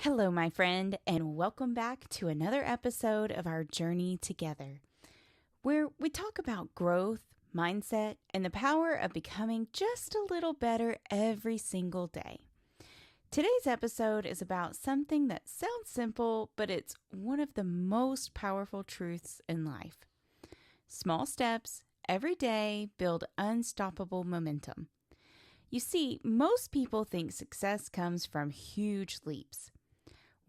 Hello, my friend, and welcome back to another episode of our journey together, where we talk about growth, mindset, and the power of becoming just a little better every single day. Today's episode is about something that sounds simple, but it's one of the most powerful truths in life. Small steps every day build unstoppable momentum. You see, most people think success comes from huge leaps.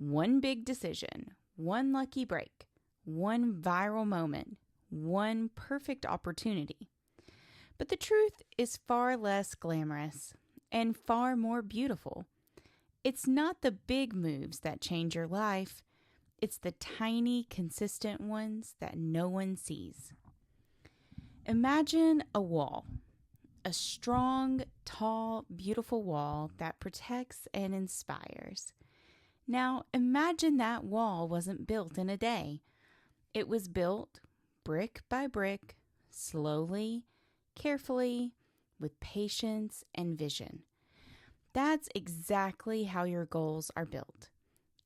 One big decision, one lucky break, one viral moment, one perfect opportunity. But the truth is far less glamorous and far more beautiful. It's not the big moves that change your life. It's the tiny, consistent ones that no one sees. Imagine a wall. A strong, tall, beautiful wall that protects and inspires. Now, imagine that wall wasn't built in a day. It was built brick by brick, slowly, carefully, with patience and vision. That's exactly how your goals are built.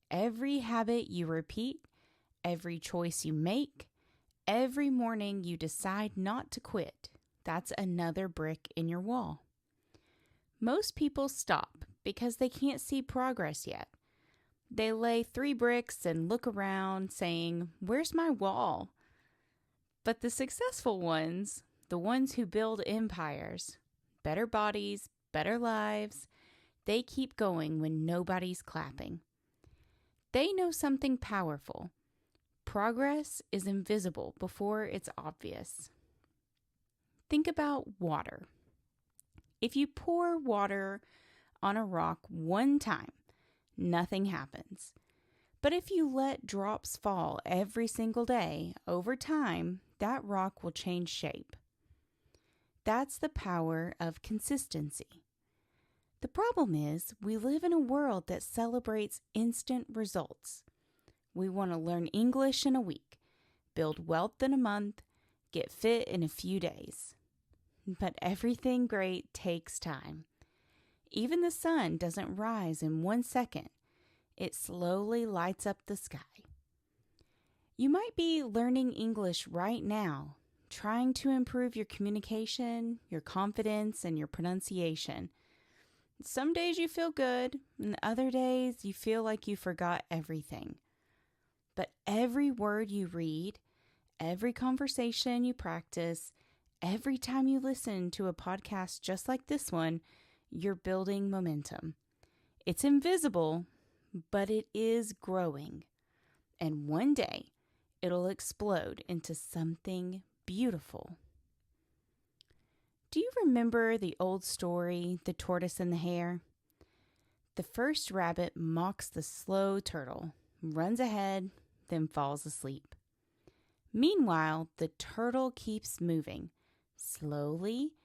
Every habit you repeat, every choice you make, every morning you decide not to quit, that's another brick in your wall. Most people stop because they can't see progress yet. They lay 3 bricks and look around saying, "Where's my wall?" But the successful ones, the ones who build empires, better bodies, better lives, they keep going when nobody's clapping. They know something powerful. Progress is invisible before it's obvious. Think about water. If you pour water on a rock one time, nothing happens. But if you let drops fall every single day, over time, that rock will change shape. That's the power of consistency. The problem is, we live in a world that celebrates instant results. We want to learn English in a week, build wealth in a month, get fit in a few days. But everything great takes time. Even the sun doesn't rise in 1 second. It slowly lights up the sky. You might be learning English right now, trying to improve your communication, your confidence, and your pronunciation. Some days you feel good, and other days you feel like you forgot everything. But every word you read, every conversation you practice, every time you listen to a podcast just like this one, you're building momentum. It's invisible, but it is growing. And one day, it'll explode into something beautiful. Do you remember the old story, The Tortoise and the Hare? The first rabbit mocks the slow turtle, runs ahead, then falls asleep. Meanwhile, the turtle keeps moving, slowly,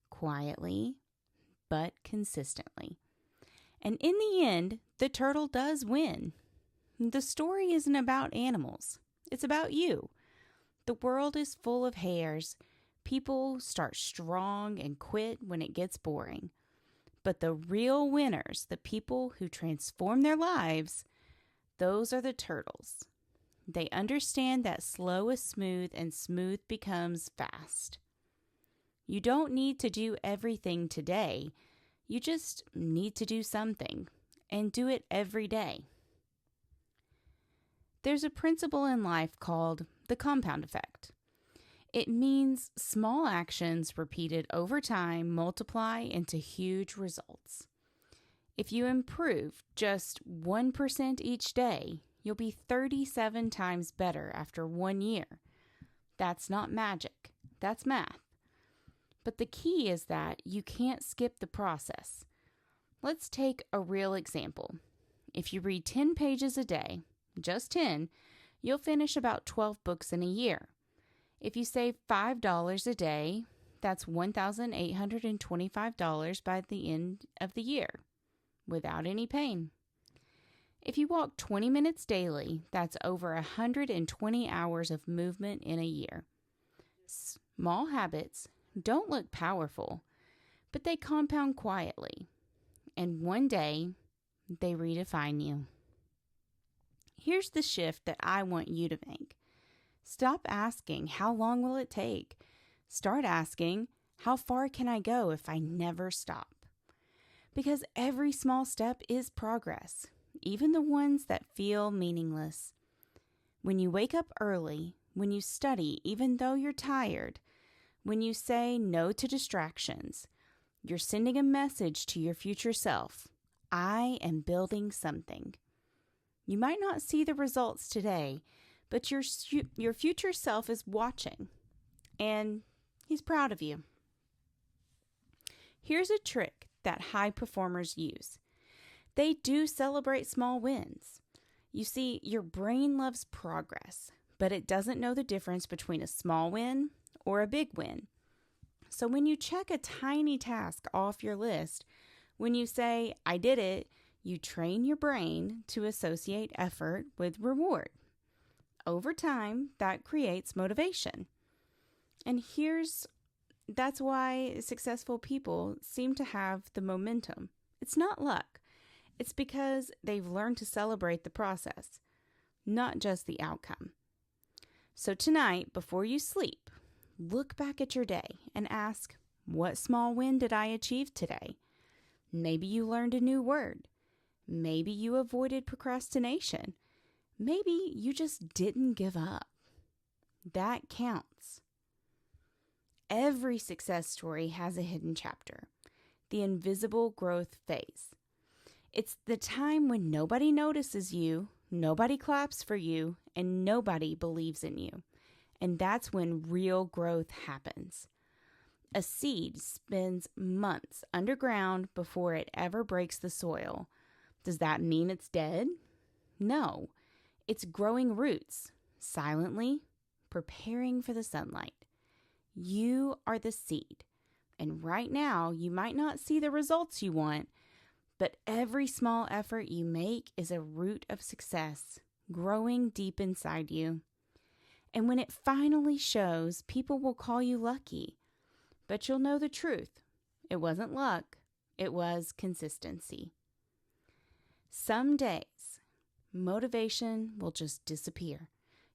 quietly, but consistently. And in the end, the turtle does win. The story isn't about animals. It's about you. The world is full of hares. People start strong and quit when it gets boring. But the real winners, the people who transform their lives, those are the turtles. They understand that slow is smooth and smooth becomes fast. You don't need to do everything today. You just need to do something, and do it every day. There's a principle in life called the compound effect. It means small actions repeated over time multiply into huge results. If you improve just 1% each day, you'll be 37 times better after 1 year. That's not magic. That's math. But the key is that you can't skip the process. Let's take a real example. If you read 10 pages a day, just 10, you'll finish about 12 books in a year. If you save $5 a day, that's $1,825 by the end of the year, without any pain. If you walk 20 minutes daily, that's over 120 hours of movement in a year. Small habits don't look powerful, but they compound quietly. And one day, they redefine you. Here's the shift that I want you to make. Stop asking, how long will it take? Start asking, how far can I go if I never stop? Because every small step is progress, even the ones that feel meaningless. When you wake up early, when you study even though you're tired, when you say no to distractions, you're sending a message to your future self. I am building something. You might not see the results today, but your future self is watching, and he's proud of you. Here's a trick that high performers use. They do celebrate small wins. You see, your brain loves progress, but it doesn't know the difference between a small win or a big win. So when you check a tiny task off your list, when you say, I did it, you train your brain to associate effort with reward. Over time, that creates motivation. And that's why successful people seem to have the momentum. It's not luck. It's because they've learned to celebrate the process, not just the outcome. So tonight, before you sleep, look back at your day and ask, what small win did I achieve today? Maybe you learned a new word. Maybe you avoided procrastination. Maybe you just didn't give up. That counts. Every success story has a hidden chapter, the invisible growth phase. It's the time when nobody notices you, nobody claps for you, and nobody believes in you. And that's when real growth happens. A seed spends months underground before it ever breaks the soil. Does that mean it's dead? No. It's growing roots, silently, preparing for the sunlight. You are the seed. And right now, you might not see the results you want, but every small effort you make is a root of success, growing deep inside you. And when it finally shows, people will call you lucky. But you'll know the truth. It wasn't luck. It was consistency. Some days, motivation will just disappear.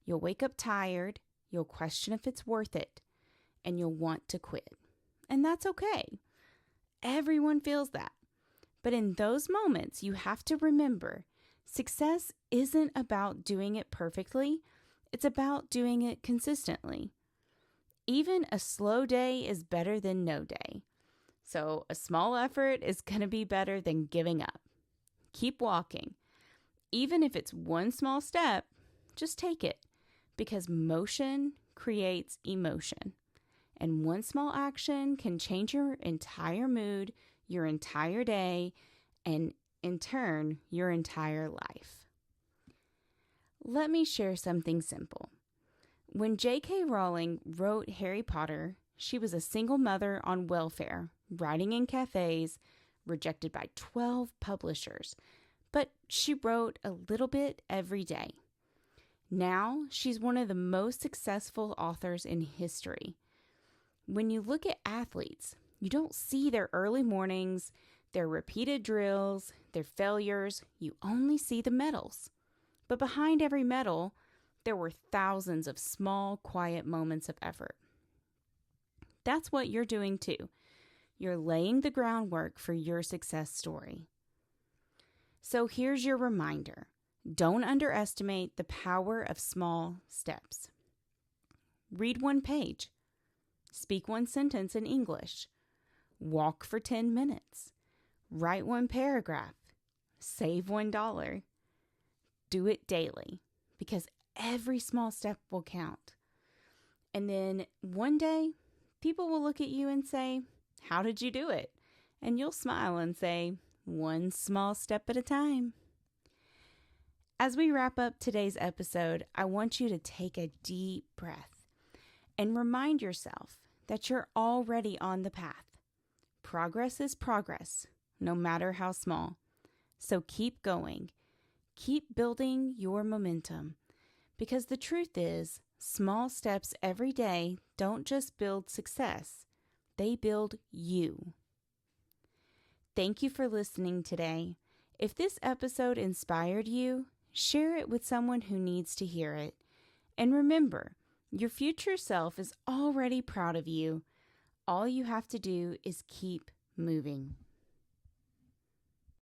You'll wake up tired. You'll question if it's worth it. And you'll want to quit. And that's okay. Everyone feels that. But in those moments, you have to remember, success isn't about doing it perfectly. It's about doing it consistently. Even a slow day is better than no day. So a small effort is going to be better than giving up. Keep walking. Even if it's one small step, just take it. Because motion creates emotion. And one small action can change your entire mood, your entire day, and in turn, your entire life. Let me share something simple. When J.K. Rowling wrote Harry Potter, she was a single mother on welfare, writing in cafes, rejected by 12 publishers. But she wrote a little bit every day. Now, she's one of the most successful authors in history. When you look at athletes, you don't see their early mornings, their repeated drills, their failures. You only see the medals. But behind every medal, there were thousands of small, quiet moments of effort. That's what you're doing too. You're laying the groundwork for your success story. So here's your reminder. Don't underestimate the power of small steps. Read one page. Speak one sentence in English. Walk for 10 minutes. Write one paragraph. Save $1. Do it daily because every small step will count. And then one day, people will look at you and say, how did you do it? And you'll smile and say, one small step at a time. As we wrap up today's episode, I want you to take a deep breath and remind yourself that you're already on the path. Progress is progress, no matter how small. So keep going. Keep building your momentum. Because the truth is, small steps every day don't just build success. They build you. Thank you for listening today. If this episode inspired you, Share it with someone who needs to hear it. And remember, your future self is already proud of you. All you have to do is keep moving.